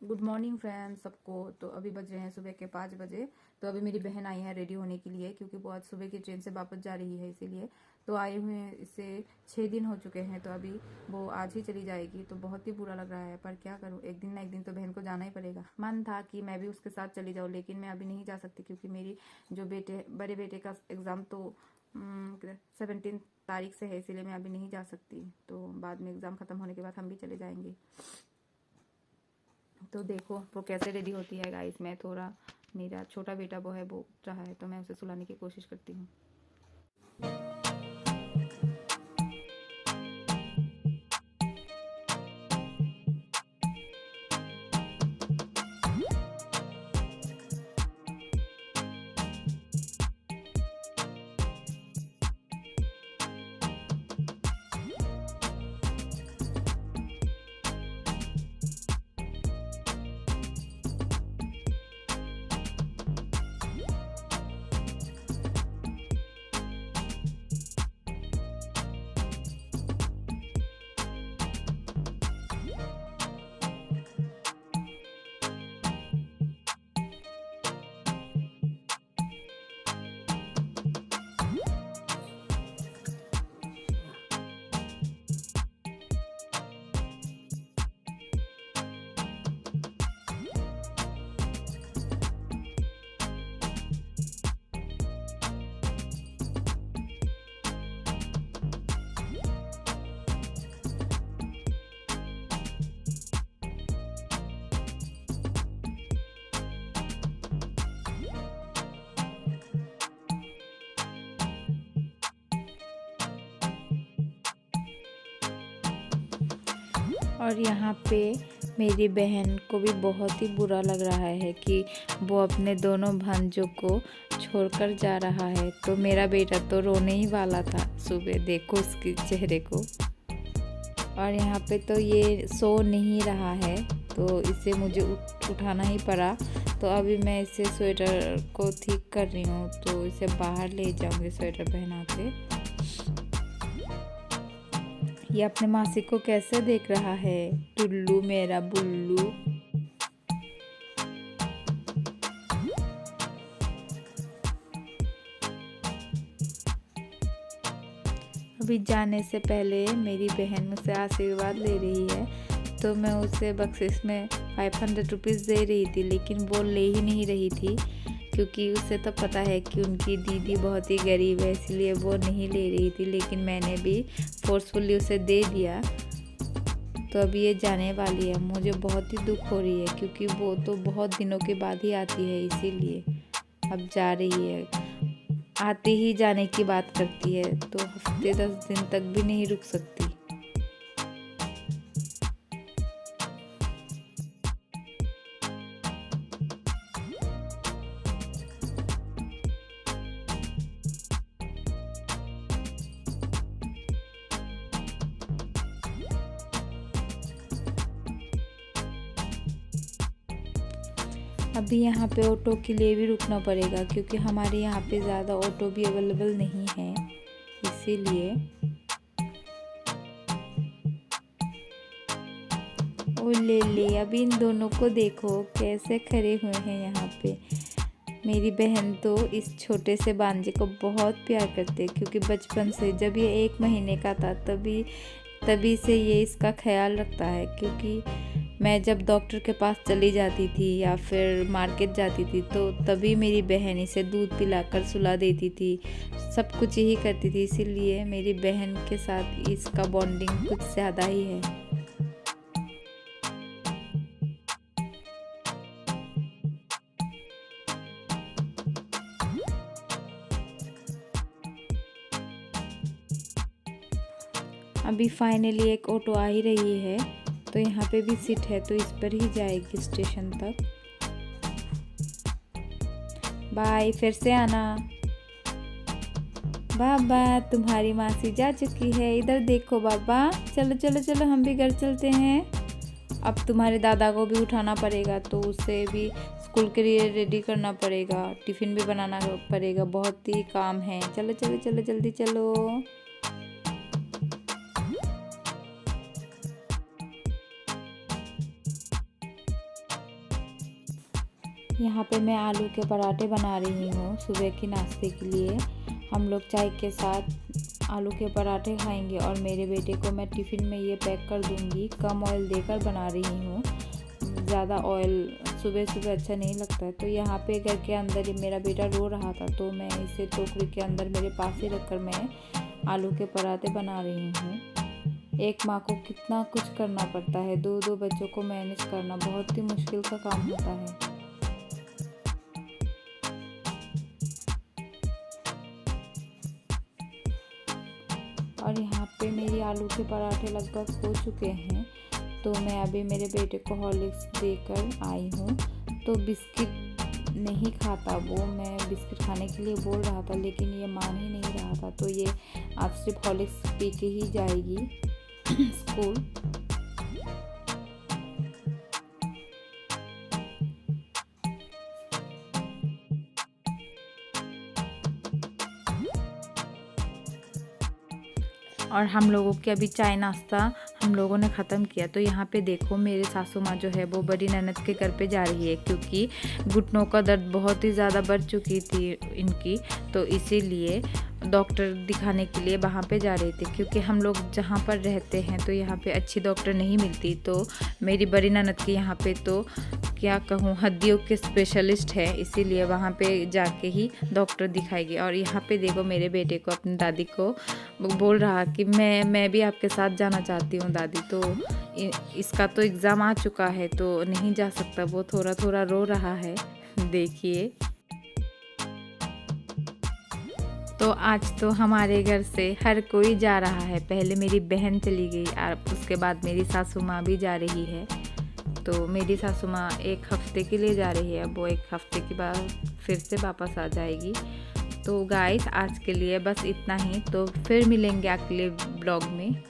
Good morning friends सबको। तो अभी बज रहे हैं सुबह के 5 बजे। तो अभी मेरी बहन आई है रेडी होने के लिए, क्योंकि वो आज सुबह की ट्रेन से वापस जा रही है, इसीलिए। तो आए हुए हैं, इससे 6 दिन हो चुके हैं। तो अभी वो आज ही चली जाएगी, तो बहुत ही बुरा लग रहा है, पर क्या करूँ, एक दिन ना एक दिन तो बहन को जाना ही पड़ेगा। मन था कि मैं भी उसके साथ चली जाऊँ, लेकिन मैं अभी नहीं जा सकती, क्योंकि मेरी जो बड़े बेटे का एग्ज़ाम तो 17 तारीख से है, इसीलिए मैं अभी नहीं जा सकती। तो बाद में एग्ज़ाम ख़त्म होने के बाद हम भी चले जाएंगे। तो देखो वो कैसे रेडी होती है गाइस। मैं थोड़ा, मेरा छोटा बेटा वो है, वो उठ रहा है, तो मैं उसे सुलाने की कोशिश करती हूँ। और यहाँ पे मेरी बहन को भी बहुत ही बुरा लग रहा है कि वो अपने दोनों भांजों को छोड़कर जा रहा है। तो मेरा बेटा तो रोने ही वाला था सुबह, देखो उसके चेहरे को। और यहाँ पे तो ये सो नहीं रहा है, तो इसे मुझे उठाना ही पड़ा। तो अभी मैं इसे स्वेटर को ठीक कर रही हूँ, तो इसे बाहर ले जाऊँगी स्वेटर पहना के। ये अपने मासी को कैसे देख रहा है, टुल्लू मेरा बुल्लू। अभी जाने से पहले मेरी बहन मुझसे आशीर्वाद ले रही है, तो मैं उसे बख्शिश में 500 रुपीज़ दे रही थी, लेकिन वो ले ही नहीं रही थी, क्योंकि उसे तो पता है कि उनकी दीदी बहुत ही गरीब है, इसलिए वो नहीं ले रही थी। लेकिन मैंने भी फोर्सफुली उसे दे दिया। तो अभी ये जाने वाली है, मुझे बहुत ही दुख हो रही है, क्योंकि वो तो बहुत दिनों के बाद ही आती है, इसीलिए अब जा रही है। आते ही जाने की बात करती है, तो हफ्ते 10 दिन तक भी नहीं रुक सकती। अभी यहाँ पे ऑटो के लिए भी रुकना पड़ेगा, क्योंकि हमारे यहाँ पे ज़्यादा ऑटो भी अवेलेबल नहीं है, इसीलिए। ओ ले अभी इन दोनों को देखो कैसे खड़े हुए हैं यहाँ पे। मेरी बहन तो इस छोटे से भांजे को बहुत प्यार करते हैं, क्योंकि बचपन से जब ये 1 महीने का था तभी से ये इसका ख्याल रखता है। क्योंकि मैं जब डॉक्टर के पास चली जाती थी या फिर मार्केट जाती थी, तो तभी मेरी बहन इसे दूध पिलाकर सुला देती थी, सब कुछ यही करती थी। इसीलिए मेरी बहन के साथ इसका बॉन्डिंग कुछ ज़्यादा ही है। अभी फाइनली एक ऑटो आ ही रही है, तो यहाँ पे भी सीट है, तो इस पर ही जाएगी स्टेशन तक। बाय, फिर से आना। बाबा, तुम्हारी मासी जा चुकी है, इधर देखो बाबा। चलो चलो चलो, हम भी घर चलते हैं। अब तुम्हारे दादा को भी उठाना पड़ेगा, तो उसे भी स्कूल के लिए रेडी करना पड़ेगा, टिफ़िन भी बनाना पड़ेगा, बहुत ही काम है। चलो चलो चलो, जल्दी चलो। यहाँ पे मैं आलू के पराठे बना रही हूँ सुबह के नाश्ते के लिए। हम लोग चाय के साथ आलू के पराठे खाएंगे और मेरे बेटे को मैं टिफ़िन में ये पैक कर दूँगी। कम ऑयल देकर बना रही हूँ, ज़्यादा ऑयल सुबह सुबह अच्छा नहीं लगता है। तो यहाँ पे घर के अंदर ही मेरा बेटा रो रहा था, तो मैं इसे टोकरी के अंदर मेरे पास ही रखकर मैं आलू के पराठे बना रही हूँ। एक माँ को कितना कुछ करना पड़ता है, दो बच्चों को मैनेज करना बहुत ही मुश्किल का काम होता है। और यहाँ पे मेरी आलू के पराठे लगभग हो चुके हैं, तो मैं अभी मेरे बेटे को हॉर्लिक्स देकर आई हूँ। तो बिस्किट नहीं खाता वो, मैं बिस्किट खाने के लिए बोल रहा था लेकिन ये मान ही नहीं रहा था। तो ये आज सिर्फ हॉर्लिक्स पी के ही जाएगी स्कूल। और हम लोगों के अभी चाय नाश्ता हम लोगों ने ख़त्म किया। तो यहाँ पे देखो मेरे सासू माँ जो है वो बड़ी ननद के घर पे जा रही है, क्योंकि घुटनों का दर्द बहुत ही ज़्यादा बढ़ चुकी थी इनकी, तो इसीलिए डॉक्टर दिखाने के लिए वहाँ पे जा रहे थे। क्योंकि हम लोग जहाँ पर रहते हैं तो यहाँ पे अच्छी डॉक्टर नहीं मिलती, तो मेरी बड़ी ननद के यहाँ पे तो क्या कहूँ हड्डियों के स्पेशलिस्ट है, इसीलिए वहाँ पे जाके ही डॉक्टर दिखाएगी। और यहाँ पे देखो मेरे बेटे को अपनी दादी को बोल रहा कि मैं भी आपके साथ जाना चाहती हूँ दादी। तो इसका तो एग्ज़ाम आ चुका है तो नहीं जा सकता, वो थोड़ा थोड़ा रो रहा है, देखिए। तो आज तो हमारे घर से हर कोई जा रहा है। पहले मेरी बहन चली गई और उसके बाद मेरी सासू माँ भी जा रही है। तो मेरी सासू माँ एक हफ्ते के लिए जा रही है, वो एक हफ्ते के बाद फिर से वापस आ जाएगी। तो गाइस आज के लिए बस इतना ही, तो फिर मिलेंगे अगले ब्लॉग में।